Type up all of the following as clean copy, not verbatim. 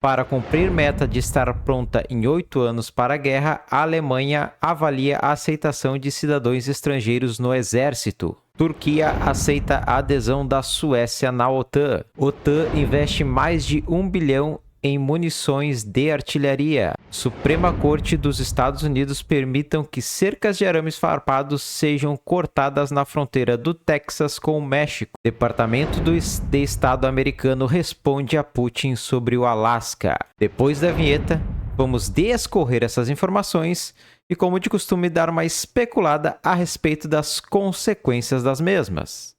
Para cumprir meta de estar pronta em 8 anos para a guerra, a Alemanha avalia a aceitação de cidadãos estrangeiros no exército. Turquia aceita a adesão da Suécia na OTAN. OTAN investe mais de 1 bilhão em munições de artilharia. Suprema Corte dos Estados Unidos permitam que cercas de arames farpados sejam cortadas na fronteira do Texas com o México. Departamento de Estado americano responde a Putin sobre o Alasca. Depois da vinheta, vamos descorrer essas informações e, como de costume, dar uma especulada a respeito das consequências das mesmas.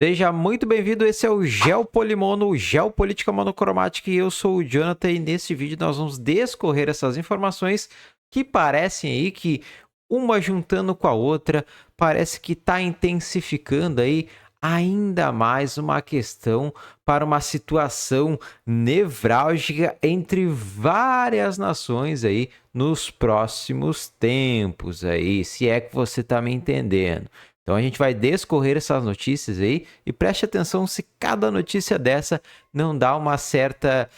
Seja muito bem-vindo, esse é o Geopolimono, Geopolítica Monocromática, e eu sou o Jonathan, e nesse vídeo nós vamos descorrer essas informações que parecem aí que, uma juntando com a outra, parece que está intensificando aí ainda mais uma questão para uma situação nevrálgica entre várias nações aí nos próximos tempos aí, se é que você está me entendendo. Então a gente vai descorrer essas notícias aí e preste atenção se cada notícia dessa não dá uma certa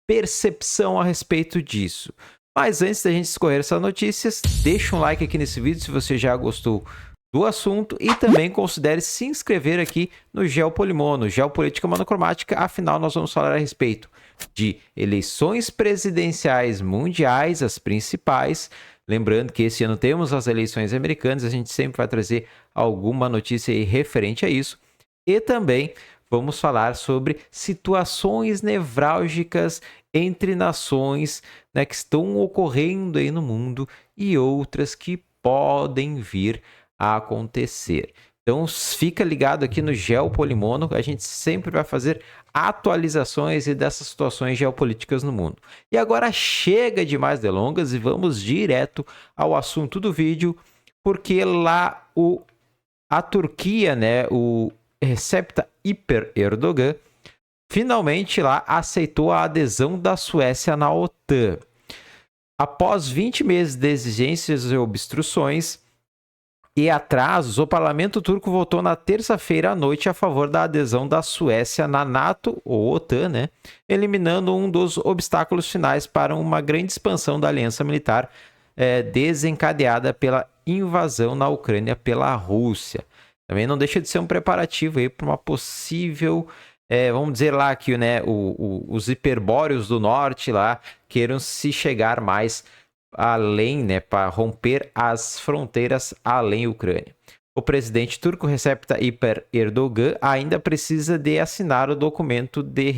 percepção a respeito disso. Mas antes da gente escorrer essas notícias, deixa um like aqui nesse vídeo se você já gostou do assunto e também considere se inscrever aqui no Geopolimono, Geopolítica Monocromática, afinal nós vamos falar a respeito de eleições presidenciais mundiais, as principais. Lembrando que esse ano temos as eleições americanas, a gente sempre vai trazer alguma notícia aí referente a isso. E também vamos falar sobre situações nevrálgicas entre nações, né, que estão ocorrendo aí no mundo e outras que podem vir a acontecer. Então fica ligado aqui no Geopolimono, a gente sempre vai fazer atualizações e dessas situações geopolíticas no mundo. E agora chega de mais delongas e vamos direto ao assunto do vídeo, porque lá a Turquia, né, o Recep Tayyip Erdogan, finalmente lá aceitou a adesão da Suécia na OTAN. Após 20 meses de exigências e obstruções e atrasos, o parlamento turco votou na terça-feira à noite a favor da adesão da Suécia na NATO, ou OTAN, né? Eliminando um dos obstáculos finais para uma grande expansão da aliança militar desencadeada pela invasão na Ucrânia pela Rússia. Também não deixa de ser um preparativo para uma possível, vamos dizer lá que, né, os hiperbóreos do norte lá queiram se chegar mais além, né, para romper as fronteiras além da Ucrânia. O presidente turco Recep Tayyip Erdogan ainda precisa de assinar o documento de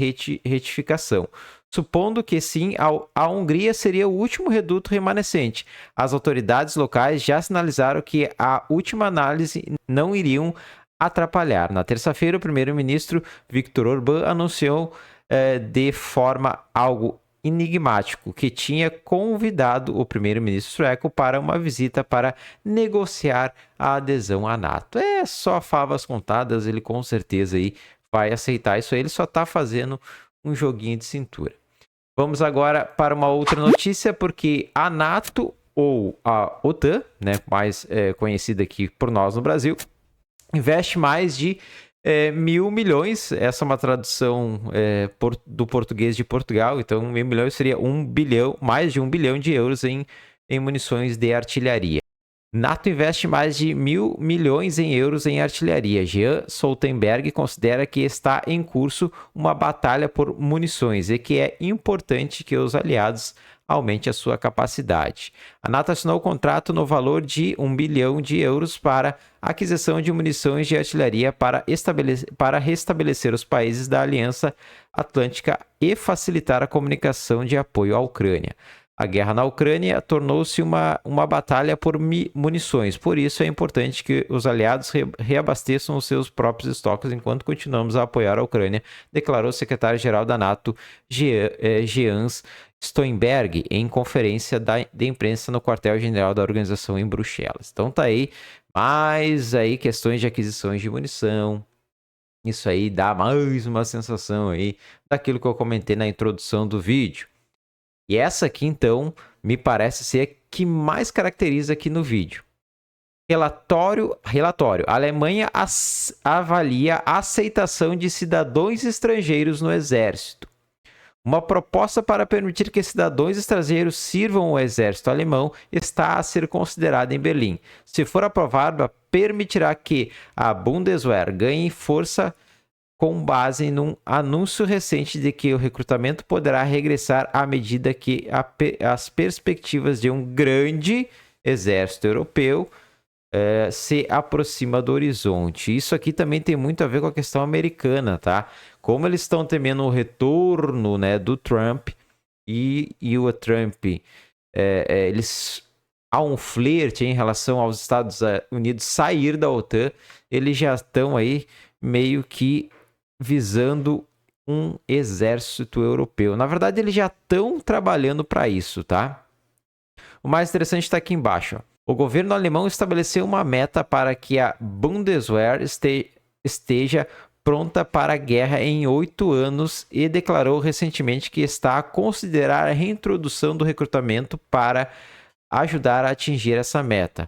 retificação. Supondo que sim, a Hungria seria o último reduto remanescente. As autoridades locais já sinalizaram que a última análise não iriam atrapalhar. Na terça-feira, o primeiro-ministro Viktor Orbán anunciou de forma algo enigmático que tinha convidado o primeiro-ministro sueco para uma visita para negociar a adesão à NATO. É só favas contadas, ele com certeza aí vai aceitar isso aí, ele só está fazendo um joguinho de cintura. Vamos agora para uma outra notícia, porque a NATO, ou a OTAN, né, mais conhecida aqui por nós no Brasil, investe mais de 1.000 milhões, essa é uma tradução do português de Portugal, então 1.000 milhões seria 1 bilhão, mais de 1 bilhão de euros em munições de artilharia. NATO investe mais de 1.000 milhões em euros em artilharia. Jens Stoltenberg considera que está em curso uma batalha por munições e que é importante que os aliados aumente a sua capacidade. A NATO assinou o contrato no valor de 1 bilhão de euros para aquisição de munições de artilharia para restabelecer os países da Aliança Atlântica e facilitar a comunicação de apoio à Ucrânia. A guerra na Ucrânia tornou-se uma batalha por munições, por isso é importante que os aliados reabasteçam os seus próprios estoques enquanto continuamos a apoiar a Ucrânia, declarou o secretário-geral da NATO, Jens Stoltenberg, em conferência de imprensa no quartel-general da organização em Bruxelas. Então tá aí, mais aí questões de aquisições de munição. Isso aí dá mais uma sensação aí daquilo que eu comentei na introdução do vídeo. E essa aqui, então, me parece ser a que mais caracteriza aqui no vídeo. Relatório. A Alemanha avalia a aceitação de cidadãos estrangeiros no exército. Uma proposta para permitir que cidadãos estrangeiros sirvam o exército alemão está a ser considerada em Berlim. Se for aprovada, permitirá que a Bundeswehr ganhe força com base num anúncio recente de que o recrutamento poderá regressar à medida que as perspectivas de um grande exército europeu se aproxima do horizonte. Isso aqui também tem muito a ver com a questão americana, tá? Como eles estão temendo o retorno, né, do Trump e o Trump, eles há um flerte em relação aos Estados Unidos sair da OTAN, eles já estão aí meio que visando um exército europeu. Na verdade, eles já estão trabalhando para isso, tá? O mais interessante está aqui embaixo, ó. O governo alemão estabeleceu uma meta para que a Bundeswehr esteja pronta para a guerra em 8 anos e declarou recentemente que está a considerar a reintrodução do recrutamento para ajudar a atingir essa meta,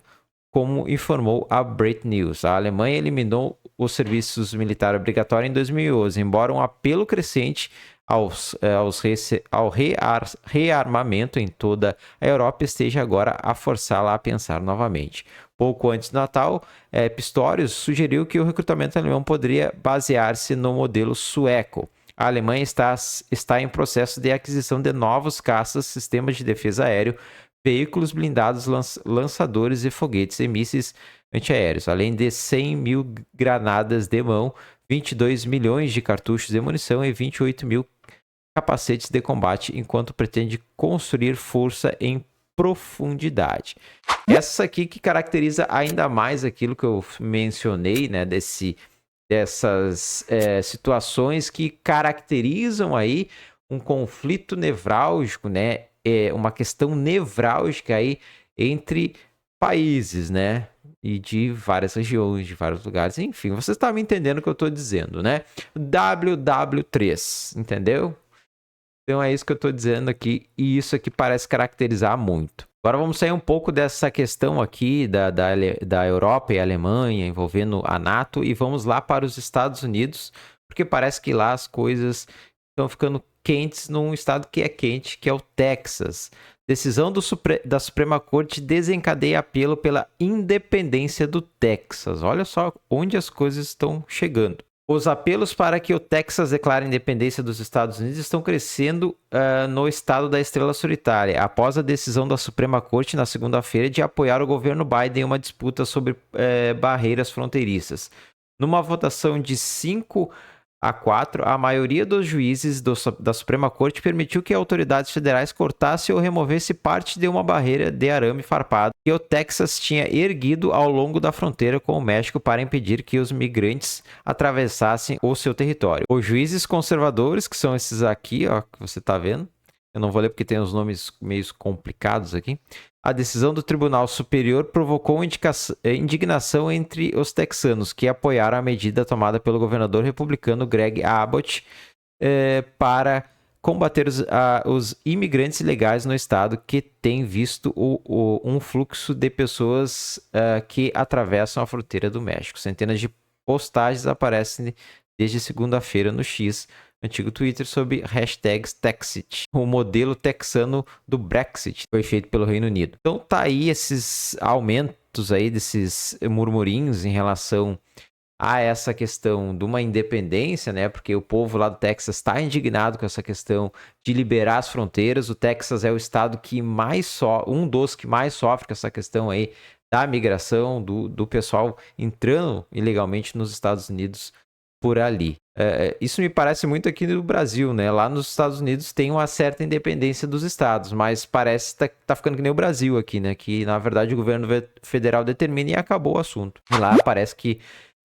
como informou a Breitbart News. A Alemanha eliminou os serviços militares obrigatórios em 2011, embora um apelo crescente ao rearmamento em toda a Europa esteja agora a forçá-la a pensar novamente. Pouco antes do Natal, Pistorius sugeriu que o recrutamento alemão poderia basear-se no modelo sueco. A Alemanha está em processo de aquisição de novos caças, sistemas de defesa aéreo, veículos blindados, lançadores e foguetes e mísseis antiaéreos, além de 100 mil granadas de mão, 22 milhões de cartuchos de munição e 28 mil capacetes de combate, enquanto pretende construir força em profundidade. Essa aqui que caracteriza ainda mais aquilo que eu mencionei, né, dessas situações que caracterizam aí um conflito nevrálgico, né, uma questão nevrálgica aí entre países, né, e de várias regiões, de vários lugares, enfim, você está me entendendo o que eu estou dizendo, né? WW3, entendeu? Então é isso que eu estou dizendo aqui, e isso aqui parece caracterizar muito. Agora vamos sair um pouco dessa questão aqui da Europa e Alemanha envolvendo a NATO e vamos lá para os Estados Unidos, porque parece que lá as coisas estão ficando quentes num estado que é quente, que é o Texas. Decisão da Suprema Corte desencadeia apelo pela independência do Texas. Olha só onde as coisas estão chegando. Os apelos para que o Texas declare a independência dos Estados Unidos estão crescendo no estado da Estrela Solitária, após a decisão da Suprema Corte na segunda-feira de apoiar o governo Biden em uma disputa sobre barreiras fronteiriças. Numa votação de 5-4, a maioria dos juízes da Suprema Corte permitiu que autoridades federais cortassem ou removessem parte de uma barreira de arame farpado que o Texas tinha erguido ao longo da fronteira com o México para impedir que os migrantes atravessassem o seu território. Os juízes conservadores, que são esses aqui, ó, que você está vendo, eu não vou ler porque tem os nomes meio complicados aqui. A decisão do Tribunal Superior provocou indignação entre os texanos, que apoiaram a medida tomada pelo governador republicano Greg Abbott para combater os imigrantes ilegais no estado, que tem visto um fluxo de pessoas que atravessam a fronteira do México. Centenas de postagens aparecem desde segunda-feira no X, antigo Twitter, sobre hashtags Texit, o modelo texano do Brexit, foi feito pelo Reino Unido. Então tá aí esses aumentos aí desses murmurinhos em relação a essa questão de uma independência, né? Porque o povo lá do Texas está indignado com essa questão de liberar as fronteiras. O Texas é o estado que um dos que mais sofre com essa questão aí da migração, do pessoal entrando ilegalmente nos Estados Unidos por ali. Isso me parece muito aqui no Brasil, né? Lá nos Estados Unidos tem uma certa independência dos estados, mas parece que tá ficando que nem o Brasil aqui, né? Que, na verdade, o governo federal determina e acabou o assunto. E lá parece que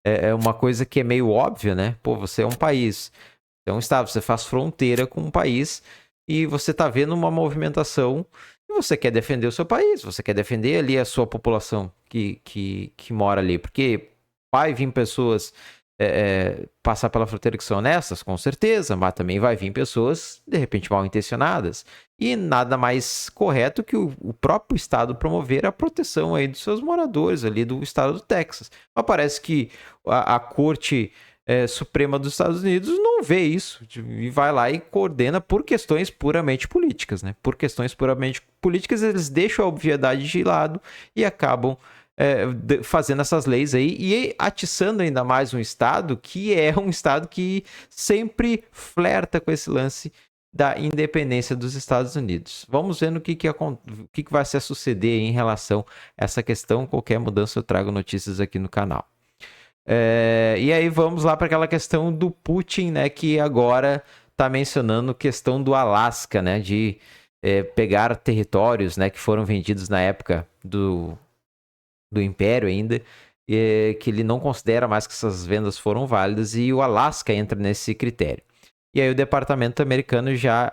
é uma coisa que é meio óbvia, né? Pô, você é um país, é um estado, você faz fronteira com um país e você tá vendo uma movimentação e você quer defender o seu país, você quer defender ali a sua população que mora ali, porque vai vir pessoas passar pela fronteira que são honestas, com certeza, mas também vai vir pessoas, de repente, mal intencionadas. E nada mais correto que o próprio estado promover a proteção aí dos seus moradores ali do estado do Texas. Mas parece que a Corte Suprema dos Estados Unidos não vê isso e vai lá e coordena por questões puramente políticas, né? Por questões puramente políticas, eles deixam a obviedade de lado e acabam fazendo essas leis aí e atiçando ainda mais um estado que é um estado que sempre flerta com esse lance da independência dos Estados Unidos. Vamos ver no que vai se suceder em relação a essa questão. Qualquer mudança eu trago notícias aqui no canal. E aí vamos lá para aquela questão do Putin, né, que agora está mencionando a questão do Alasca, né, de pegar territórios, né, que foram vendidos na época do Império ainda, que ele não considera mais que essas vendas foram válidas, e o Alasca entra nesse critério. E aí o Departamento americano já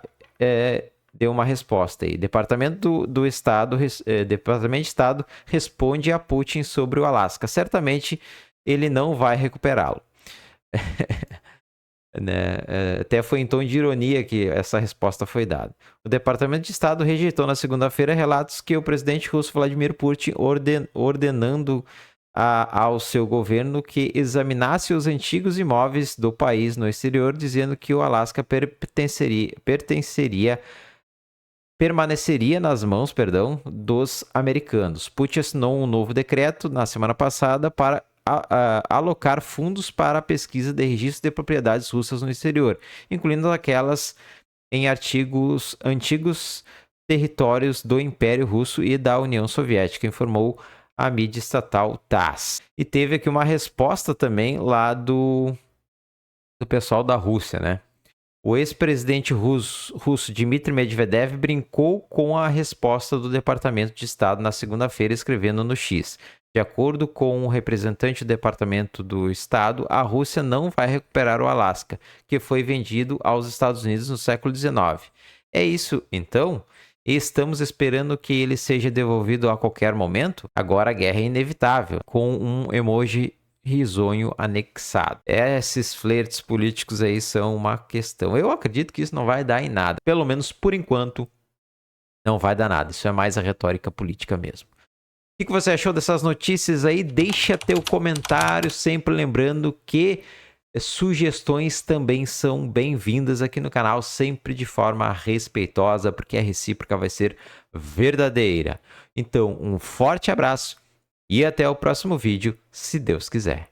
deu uma resposta aí. Departamento de Estado responde a Putin sobre o Alasca. Certamente ele não vai recuperá-lo. Né? Até foi em tom de ironia que essa resposta foi dada. O Departamento de Estado rejeitou na segunda-feira relatos que o presidente russo Vladimir Putin ordenando ao seu governo que examinasse os antigos imóveis do país no exterior, dizendo que o Alasca permaneceria nas mãos, dos americanos. Putin assinou um novo decreto na semana passada para alocar fundos para a pesquisa de registro de propriedades russas no exterior, incluindo aquelas em antigos territórios do Império Russo e da União Soviética, informou a mídia estatal TASS. E teve aqui uma resposta também lá do pessoal da Rússia, né? O ex-presidente russo Dmitry Medvedev brincou com a resposta do Departamento de Estado na segunda-feira, escrevendo no X: de acordo com o representante do Departamento do Estado, a Rússia não vai recuperar o Alasca, que foi vendido aos Estados Unidos no século XIX. É isso, então? Estamos esperando que ele seja devolvido a qualquer momento? Agora a guerra é inevitável, com um emoji risonho anexado. Esses flertes políticos aí são uma questão. Eu acredito que isso não vai dar em nada. Pelo menos por enquanto, não vai dar nada. Isso é mais a retórica política mesmo. O que você achou dessas notícias aí? Deixa teu comentário, sempre lembrando que sugestões também são bem-vindas aqui no canal, sempre de forma respeitosa, porque a recíproca vai ser verdadeira. Então, um forte abraço e até o próximo vídeo, se Deus quiser.